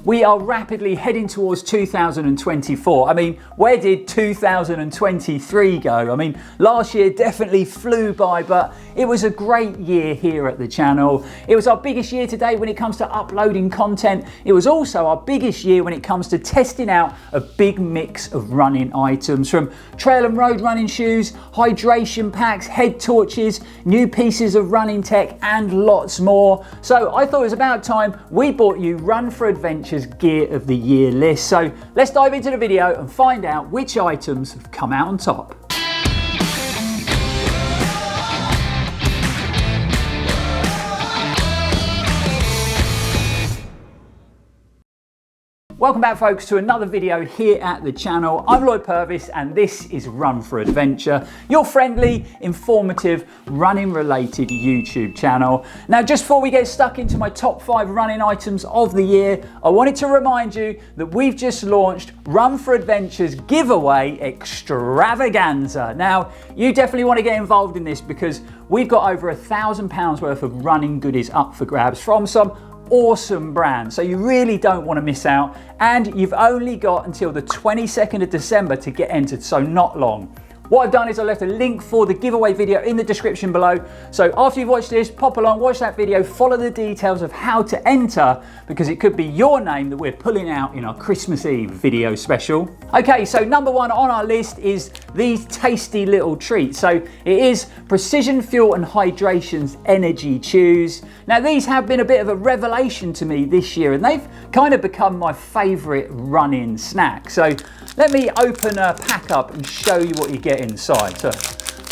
we are rapidly heading towards 2024. I mean, where did 2023 go? I mean, last year definitely flew by, but it was a great year here at the channel. It was our biggest year to date when it comes to uploading content. It was also our biggest year when it comes to testing out a big mix of running items, from trail and road running shoes, hydration packs, head torches, new pieces of running tech, and lots more. So I thought it was about time we brought you Run4Adventure's Gear of the Year list. So let's dive into the video and find out which items have come out on top. Welcome back, folks, to another video here at the channel. I'm Lloyd Purvis and this is Run4Adventure, your friendly, informative, running related YouTube channel. Now, just before we get stuck into my top 5 running items of the year, I wanted to remind you that we've just launched Run4Adventure's giveaway extravaganza. Now, you definitely want to get involved in this because we've got over £1,000 worth of running goodies up for grabs from some awesome brand, so you really don't want to miss out, and you've only got until the 22nd of December to get entered, so not long. What I've done is I left a link for the giveaway video in the description below, so after you've watched this, pop along, watch that video, follow the details of how to enter, because it could be your name that we're pulling out in our Christmas Eve video special. Okay, so number 1 on our list is these tasty little treats. So it is Precision Fuel and Hydration's Energy Chews. Now, these have been a bit of a revelation to me this year, and they've kind of become my favourite run-in snack. So let me open a pack up and show you what you get inside. So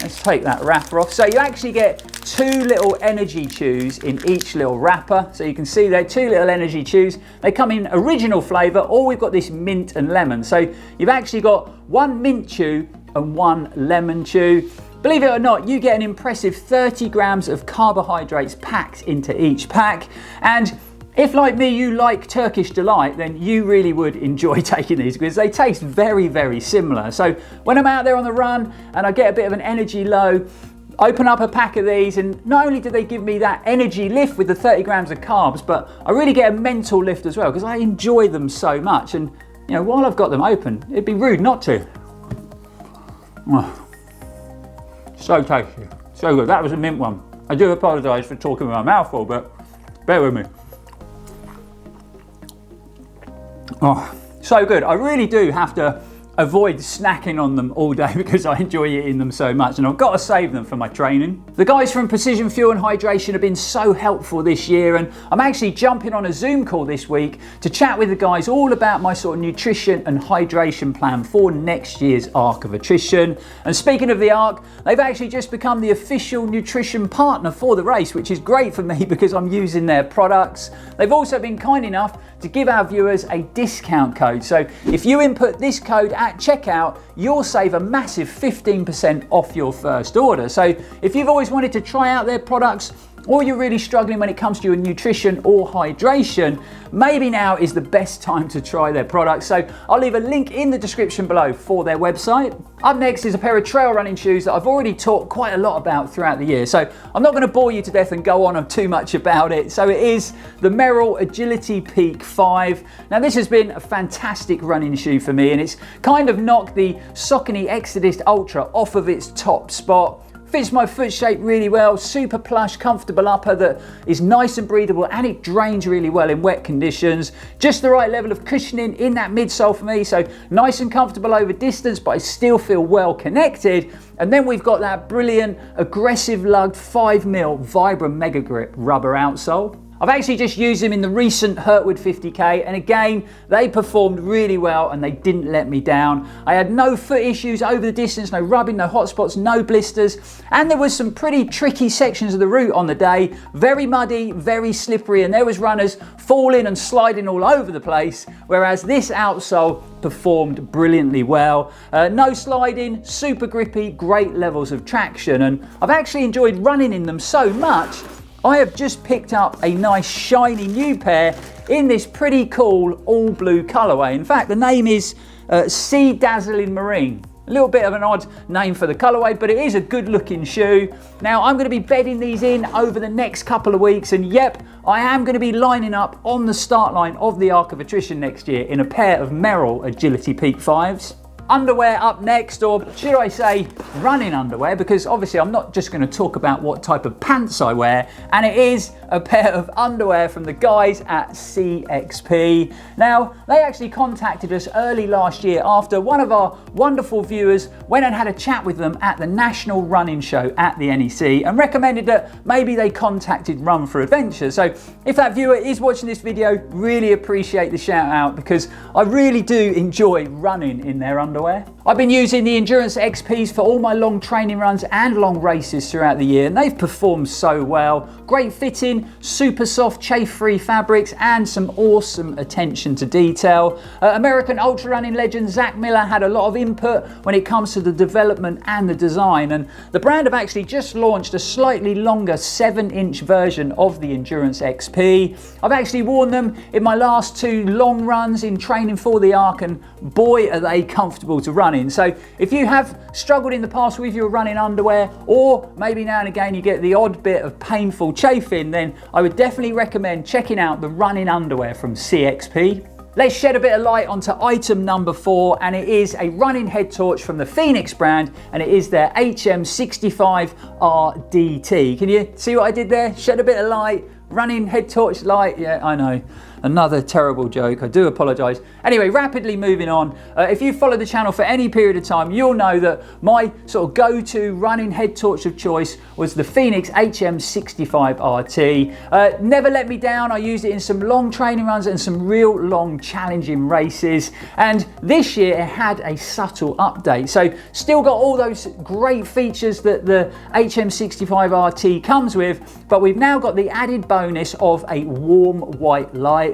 let's take that wrapper off. So you actually get 2 little energy chews in each little wrapper. So you can see they're 2 little energy chews. They come in original flavour, or we've got this mint and lemon. So you've actually got 1 mint chew and 1 lemon chew. Believe it or not, you get an impressive 30 grams of carbohydrates packed into each pack. And if, like me, you like Turkish Delight, then you really would enjoy taking these because they taste very, very similar. So when I'm out there on the run and I get a bit of an energy low, open up a pack of these, and not only do they give me that energy lift with the 30 grams of carbs, but I really get a mental lift as well because I enjoy them so much. And you know, while I've got them open, it'd be rude not to. Oh, so tasty, so good. That was a mint one. I do apologise for talking with my mouth full, but bear with me. Oh, so good. I really do have to avoid snacking on them all day because I enjoy eating them so much, and I've got to save them for my training. The guys from Precision Fuel and Hydration have been so helpful this year, and I'm actually jumping on a Zoom call this week to chat with the guys all about my sort of nutrition and hydration plan for next year's Arc of Attrition. And speaking of the Arc, they've actually just become the official nutrition partner for the race, which is great for me because I'm using their products. They've also been kind enough to give our viewers a discount code. So if you input this code at checkout, you'll save a massive 15% off your first order. So if you've always wanted to try out their products, or you're really struggling when it comes to your nutrition or hydration, maybe now is the best time to try their products. So I'll leave a link in the description below for their website. Up next is a pair of trail running shoes that I've already talked quite a lot about throughout the year. So I'm not going to bore you to death and go on too much about it. So it is the Merrell Agility Peak 5. Now, this has been a fantastic running shoe for me, and it's kind of knocked the Saucony Exodus Ultra off of its top spot. Fits my foot shape really well, super plush, comfortable upper that is nice and breathable, and it drains really well in wet conditions. Just the right level of cushioning in that midsole for me, so nice and comfortable over distance, but I still feel well connected. And then we've got that brilliant, aggressive lugged 5mm Vibram Mega Grip rubber outsole. I've actually just used them in the recent Hurtwood 50k, and again, they performed really well and they didn't let me down. I had no foot issues over the distance, no rubbing, no hot spots, no blisters, and there was some pretty tricky sections of the route on the day. Very muddy, very slippery, and there was runners falling and sliding all over the place, whereas this outsole performed brilliantly well. No sliding, super grippy, great levels of traction, and I've actually enjoyed running in them so much I have just picked up a nice shiny new pair in this pretty cool all blue colorway. In fact, the name is Sea Dazzling Marine. A little bit of an odd name for the colorway, but it is a good looking shoe. Now I'm going to be bedding these in over the next couple of weeks, and yep, I am going to be lining up on the start line of the Arc of Attrition next year in a pair of Merrell Agility Peak 5s. Underwear up next, or should I say running underwear, because obviously I'm not just going to talk about what type of pants I wear, and it is a pair of underwear from the guys at CXP. Now, they actually contacted us early last year after one of our wonderful viewers went and had a chat with them at the National Running Show at the NEC and recommended that maybe they contacted Run4Adventure. So if that viewer is watching this video, really appreciate the shout out, because I really do enjoy running in their underwear. I've been using the Endurance XPs for all my long training runs and long races throughout the year, and they've performed so well. Great fitting, super soft chafe-free fabrics, and some awesome attention to detail. American ultra running legend Zach Miller had a lot of input when it comes to the development and the design, and the brand have actually just launched a slightly longer 7-inch version of the Endurance XP. I've actually worn them in my last 2 long runs in training for the Arc, and boy are they comfortable to run in. So if you have struggled in the past with your running underwear, or maybe now and again you get the odd bit of painful chafing, then I would definitely recommend checking out the running underwear from CXP. Let's shed a bit of light onto item number 4, and it is a running head torch from the Phoenix brand, and it is their HM65RDT. Can you see what I did there? Shed a bit of light. Running head torch light, yeah, I know. Another terrible joke, I do apologise. Anyway, rapidly moving on. If you've followed the channel for any period of time, you'll know that my sort of go-to running head torch of choice was the Phoenix HM65RT. Never let me down. I used it in some long training runs and some real long challenging races. And this year it had a subtle update. So still got all those great features that the HM65RT comes with, but we've now got the added bonus of a warm white light.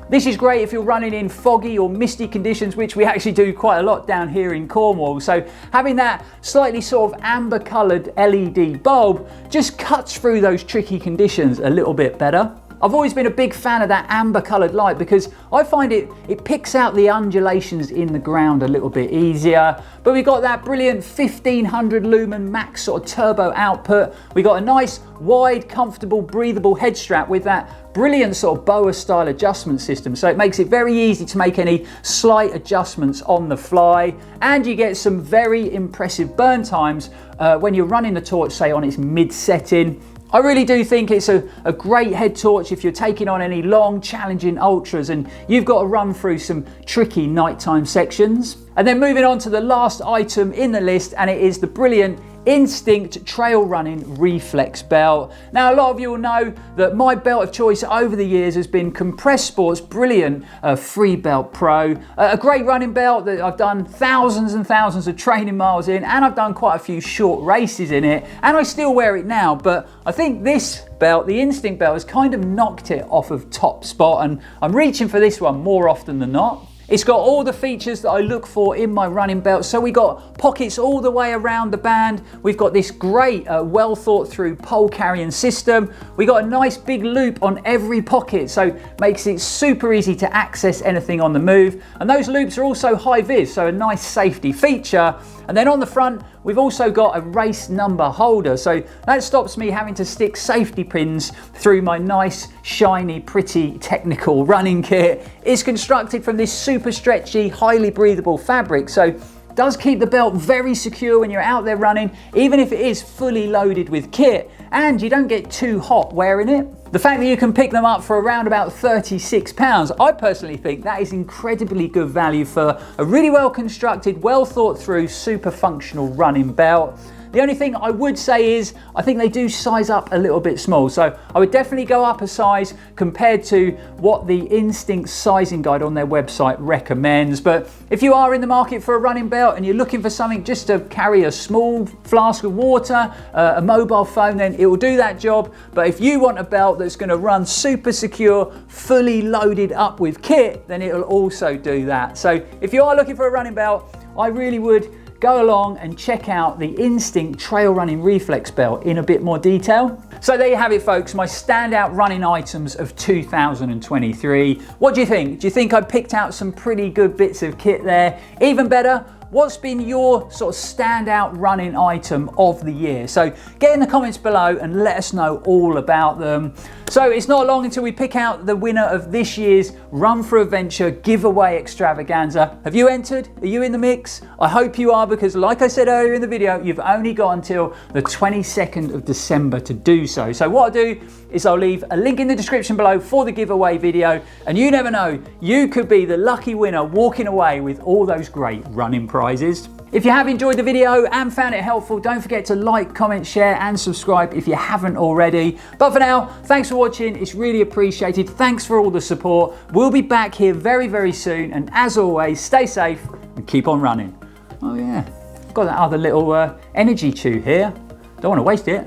This is great if you're running in foggy or misty conditions, which we actually do quite a lot down here in Cornwall. So having that slightly sort of amber coloured LED bulb just cuts through those tricky conditions a little bit better. I've always been a big fan of that amber coloured light because I find it picks out the undulations in the ground a little bit easier. But we've got that brilliant 1500 lumen max sort of turbo output. We got a nice wide, comfortable, breathable head strap with that brilliant sort of boa style adjustment system. So it makes it very easy to make any slight adjustments on the fly. And you get some very impressive burn times when you're running the torch, say on its mid setting. I really do think it's a great head torch if you're taking on any long, challenging ultras and you've got to run through some tricky nighttime sections. And then moving on to the last item in the list, and it is the brilliant Instinct Trail Running Reflex Belt. Now, a lot of you will know that my belt of choice over the years has been Compressed Sports' brilliant Free Belt Pro. A great running belt that I've done thousands and thousands of training miles in, and I've done quite a few short races in it, and I still wear it now. But I think this belt, the Instinct belt, has kind of knocked it off of top spot, and I'm reaching for this one more often than not. It's got all the features that I look for in my running belt. So we got pockets all the way around the band. We've got this great, well thought through pole carrying system. We got a nice big loop on every pocket, so makes it super easy to access anything on the move. And those loops are also high vis, so a nice safety feature. And then on the front, we've also got a race number holder. So that stops me having to stick safety pins through my nice, shiny, pretty technical running kit. It's constructed from this super stretchy, highly breathable fabric. So it does keep the belt very secure when you're out there running, even if it is fully loaded with kit, and you don't get too hot wearing it. The fact that you can pick them up for around about £36, I personally think that is incredibly good value for a really well constructed, well thought through, super functional running belt. The only thing I would say is I think they do size up a little bit small, so I would definitely go up a size compared to what the Instinct sizing guide on their website recommends. But if you are in the market for a running belt and you're looking for something just to carry a small flask of water, a mobile phone, then it will do that job. But if you want a belt that's going to run super secure, fully loaded up with kit, then it will also do that. So if you are looking for a running belt, I really would go along and check out the Instinct Trail Running Reflex Belt in a bit more detail. So there you have it, folks, my standout running items of 2023. What do you think? Do you think I picked out some pretty good bits of kit there? Even better, what's been your sort of standout running item of the year? So get in the comments below and let us know all about them. So it's not long until we pick out the winner of this year's Run4Adventure giveaway extravaganza. Have you entered? Are you in the mix? I hope you are, because like I said earlier in the video, you've only got until the 22nd of December to do so. So what I'll do is I'll leave a link in the description below for the giveaway video, and you never know, you could be the lucky winner walking away with all those great running prizes. If you have enjoyed the video and found it helpful, don't forget to like, comment, share and subscribe if you haven't already. But for now, thanks for watching, it's really appreciated. Thanks for all the support. We'll be back here very, very soon, and as always, stay safe and keep on running. Oh yeah, got that other little energy chew here. Don't want to waste it.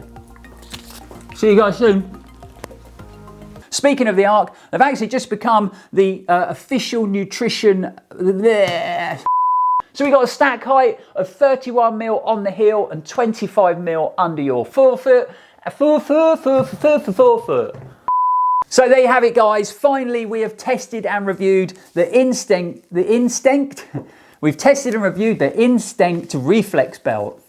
See you guys soon. Speaking of the Ark, they've actually just become the official nutrition. So we got a stack height of 31 mil on the heel and 25 mil under your forefoot. So there you have it, guys. Finally, we have tested and reviewed the Instinct. We've tested and reviewed the Instinct Reflex Belt.